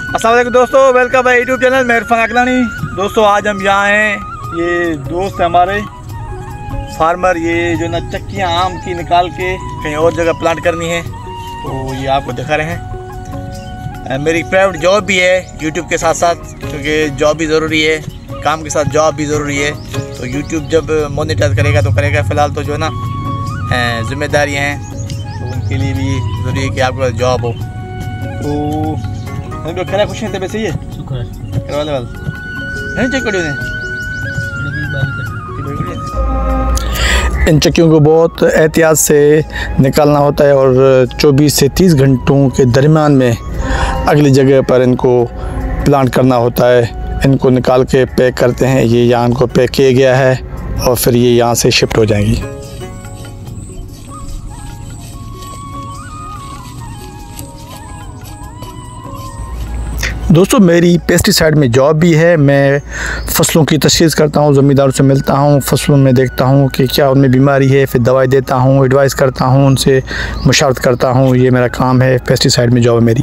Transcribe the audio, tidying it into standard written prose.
अस्सलाम वालेकुम दोस्तों, वेलकम है यूट्यूब चैनल मैं इरफान अकलानी। दोस्तों आज हम यहाँ हैं, ये दोस्त है हमारे फार्मर, ये जो ना चक्कियाँ आम की निकाल के कहीं और जगह प्लांट करनी है, तो ये आपको दिखा रहे हैं। मेरी प्राइवेट जॉब भी है यूट्यूब के साथ साथ, क्योंकि जॉब भी ज़रूरी है, काम के साथ जॉब भी ज़रूरी है। तो यूट्यूब जब मोनेटाइज करेगा तो करेगा, फ़िलहाल तो जो है ना जिम्मेदारियाँ हैं, तो उनके लिए भी ज़रूरी है कि आपके पास जॉब हो। तो खरा खुश हैं तबे सही है वाले नहीं चेक करियो इन चक्कियों को बहुत एहतियात से निकालना होता है और 24 से 30 घंटों के दरमियान में अगली जगह पर इनको प्लांट करना होता है। इनको निकाल के पैक करते हैं, ये यहाँ इनको पैक किया गया है और फिर ये यहाँ से शिफ्ट हो जाएंगी। दोस्तों मेरी पेस्टिसाइड में जॉब भी है, मैं फसलों की तशख़ीस करता हूँ, ज़मींदारों से मिलता हूँ, फसलों में देखता हूँ कि क्या उनमें बीमारी है, फिर दवाई देता हूँ, एडवाइस करता हूँ, उनसे मुशावरत करता हूँ। ये मेरा काम है, पेस्टिसाइड में जॉब है मेरी।